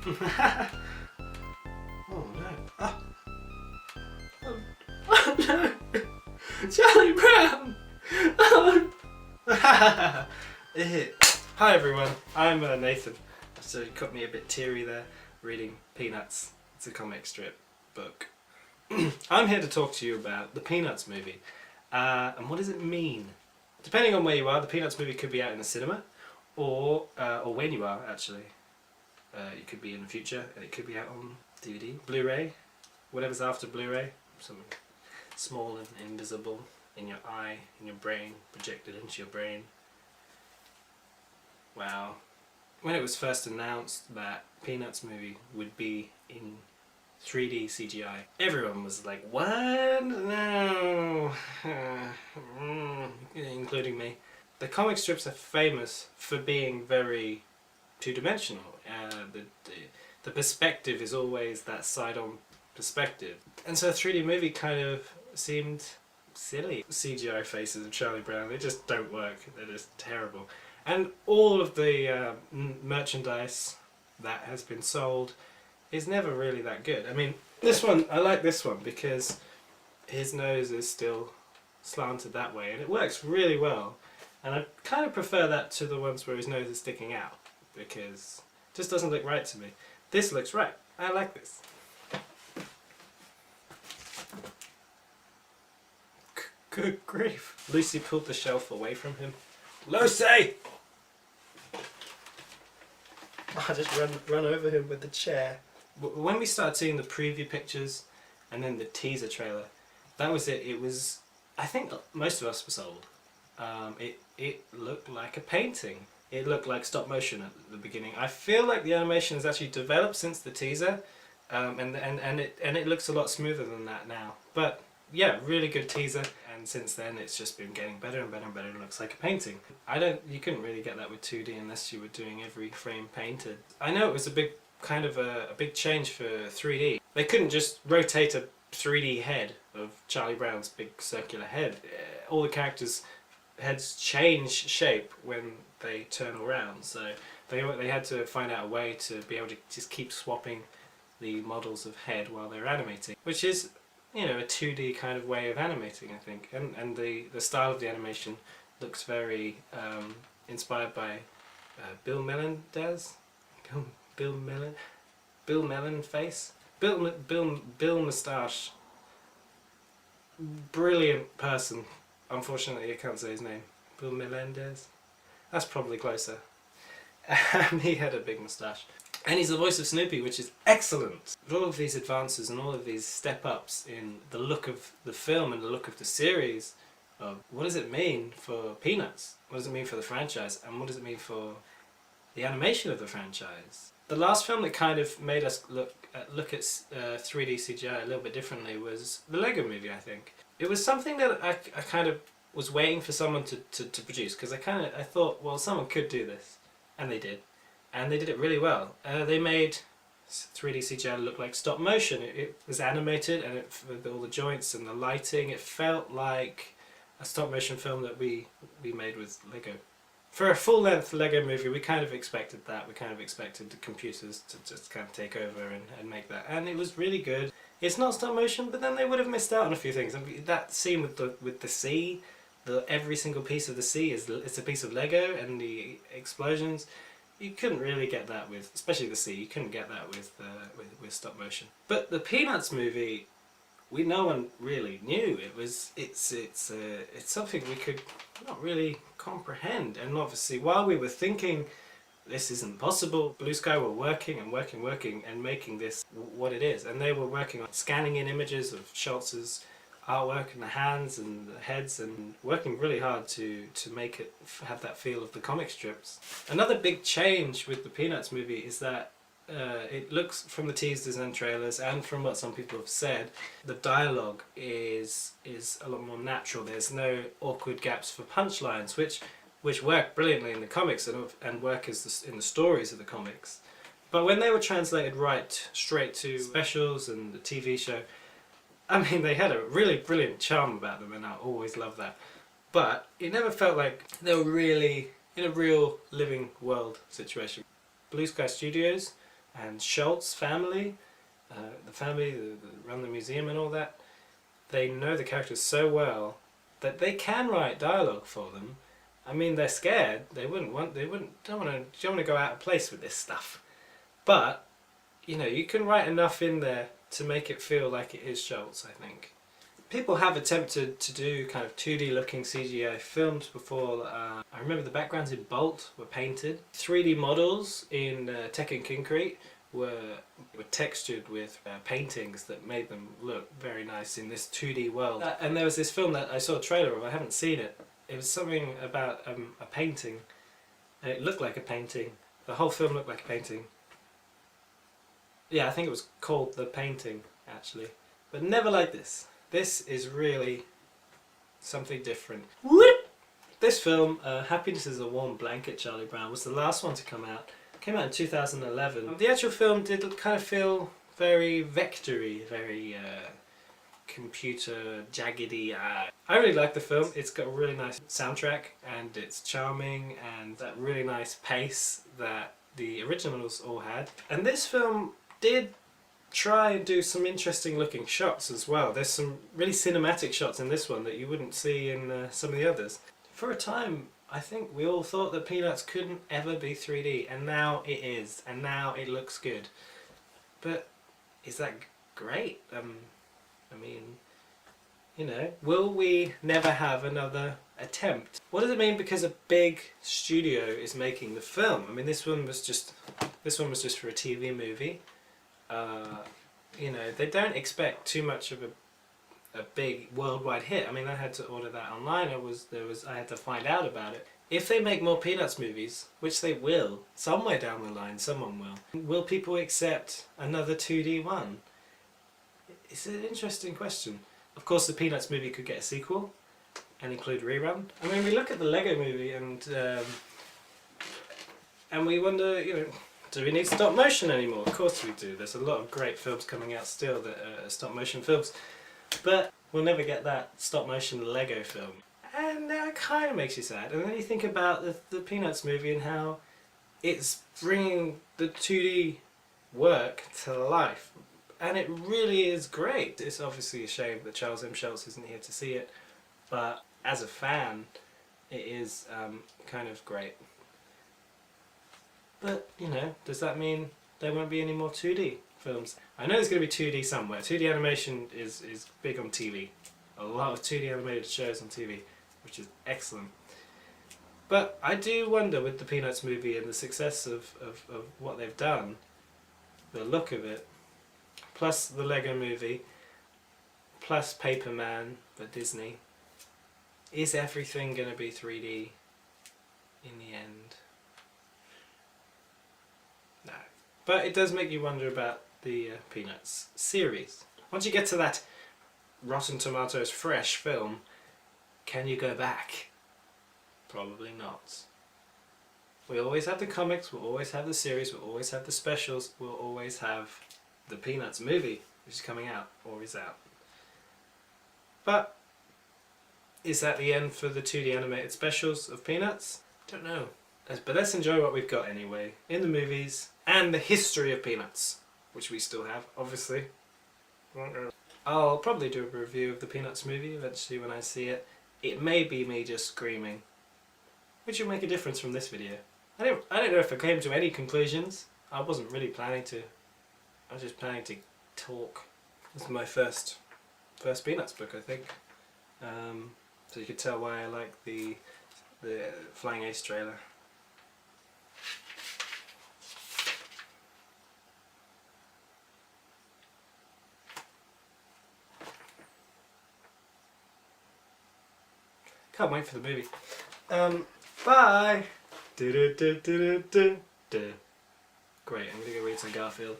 Oh no. Oh no! Charlie Brown! Oh. Hi everyone, I'm Nathan. So you got me a bit teary there reading Peanuts. It's a comic strip book. I'm here to talk to you about the Peanuts movie. And what does it mean? Depending on where you are, the Peanuts movie could be out in the cinema, or when you are actually. It could be in the future, and it could be out on DVD, Blu-ray, whatever's after Blu-ray. Something small and invisible in your eye, in your brain, projected into your brain. Wow. When it was first announced that Peanuts movie would be in 3D CGI, everyone was like, what? No. Including me. The comic strips are famous for being very two-dimensional. The perspective is always that side-on perspective. And so a 3D movie kind of seemed silly. CGI faces of Charlie Brown, they just don't work. They're just terrible. And all of the merchandise that has been sold is never really that good. I mean, this one, I like this one because his nose is still slanted that way and it works really well. And I kind of prefer that to the ones where his nose is sticking out because it just doesn't look right to me. This looks right. I like this. Good grief. Lucy pulled the shelf away from him. Lucy! I just run over him with the chair. When we started seeing the preview pictures and then the teaser trailer, that was it. It was, I think most of us were sold. It looked like a painting. It looked like stop motion at the beginning. I feel like the animation has actually developed since the teaser, and it looks a lot smoother than that now. But yeah, really good teaser, and since then it's just been getting better and better and better. It looks like a painting. You couldn't really get that with 2D unless you were doing every frame painted. I know it was a big a big change for 3D. They couldn't just rotate a 3D head of Charlie Brown's big circular head. All the characters' heads change shape when they turn around, so they had to find out a way to be able to just keep swapping the models of head while they're animating, which is, you know, a 2D kind of way of animating, I think, and the style of the animation looks very inspired by Bill Melendez, Bill Melon face, Bill Moustache, brilliant person. Unfortunately, I can't say his name. Bill Melendez. That's probably closer. He had a big moustache. And he's the voice of Snoopy, which is excellent. With all of these advances and all of these step-ups in the look of the film and the look of the series, what does it mean for Peanuts? What does it mean for the franchise? And what does it mean for the animation of the franchise? The last film that kind of made us look at 3D CGI a little bit differently was the Lego Movie, I think. It was something that I kind of was waiting for someone to produce, because I thought, well, someone could do this, and they did. And they did it really well. They made 3D CGI look like stop motion. It was animated, and with all the joints and the lighting, it felt like a stop motion film that we made with Lego. For a full-length Lego movie, we kind of expected that. We kind of expected the computers to just kind of take over and make that. And it was really good. It's not stop motion, but then they would have missed out on a few things. I mean, that scene with the sea, every single piece of the sea it's a piece of Lego, and the explosions. You couldn't really get that with, especially the sea. You couldn't get that with stop motion. But the Peanuts movie, no one really knew. It's something we could not really comprehend. And obviously, while we were thinking this isn't possible, Blue Sky were working and making this what it is. And they were working on scanning in images of Schultz's artwork and the hands and the heads, and working really hard to make it have that feel of the comic strips. Another big change with the Peanuts movie is that it looks, from the teasers and trailers and from what some people have said, the dialogue is a lot more natural. There's no awkward gaps for punchlines, which work brilliantly in the comics and work in the stories of the comics. But when they were translated straight to specials and the TV show, I mean, they had a really brilliant charm about them, and I always love that. But it never felt like they were really in a real living world situation. Blue Sky Studios and Schultz family, the family that run the museum and all that, they know the characters so well that they can write dialogue for them. I mean, they're scared. Don't want to go out of place with this stuff. But, you know, you can write enough in there to make it feel like it is Schultz, I think. People have attempted to do kind of 2D looking CGI films before. I remember the backgrounds in Bolt were painted. 3D models in Tekken Concrete were textured with paintings that made them look very nice in this 2D world. And there was this film that I saw a trailer of, I haven't seen it. It was something about a painting. And it looked like a painting. The whole film looked like a painting. Yeah, I think it was called The Painting, actually. But never like this. This is really something different. Whoop! This film, Happiness is a Warm Blanket, Charlie Brown, was the last one to come out. It came out in 2011. The actual film did kind of feel very vectory, very computer jaggedy. I really like the film. It's got a really nice soundtrack and it's charming and that really nice pace that the originals all had. And this film did try and do some interesting looking shots as well. There's some really cinematic shots in this one that you wouldn't see in some of the others. For a time, I think we all thought that Peanuts couldn't ever be 3D, and now it is, and now it looks good. But is that great? I mean, you know, will we never have another attempt? What does it mean because a big studio is making the film? I mean, this one was just for a TV movie. You know, they don't expect too much of a big worldwide hit. I mean, I had to order that online. I had to find out about it. If they make more Peanuts movies, which they will, somewhere down the line, someone will people accept another 2D one? It's an interesting question. Of course, the Peanuts movie could get a sequel and include rerun. I mean, we look at the Lego movie and we wonder, you know, do we need stop motion anymore? Of course we do. There's a lot of great films coming out still that are stop motion films. But we'll never get that stop motion Lego film. And that kind of makes you sad. And then you think about the Peanuts movie and how it's bringing the 2D work to life. And it really is great. It's obviously a shame that Charles M. Schultz isn't here to see it. But as a fan, it is kind of great. But, you know, does that mean there won't be any more 2D films? I know there's going to be 2D somewhere. 2D animation is big on TV. A lot of 2D animated shows on TV, which is excellent. But I do wonder with the Peanuts movie and the success of what they've done, the look of it, plus the Lego movie, plus Paper Man for Disney, is everything going to be 3D in the end? No. But it does make you wonder about the Peanuts series. Once you get to that Rotten Tomatoes fresh film, can you go back? Probably not. We always have the comics, we'll always have the series, we'll always have the specials, we'll always have the Peanuts movie, which is coming out, or is out. But is that the end for the 2D animated specials of Peanuts? Don't know. But let's enjoy what we've got anyway, in the movies, and the history of Peanuts, which we still have, obviously. I'll probably do a review of the Peanuts movie eventually when I see it. It may be me just screaming, which will make a difference from this video. I don't know if I came to any conclusions. I wasn't really planning to. I was just planning to talk. This is my first Peanuts book, I think. So you could tell why I like the Flying Ace trailer. Can't wait for the movie. Bye! Great, I'm gonna go read some Garfield.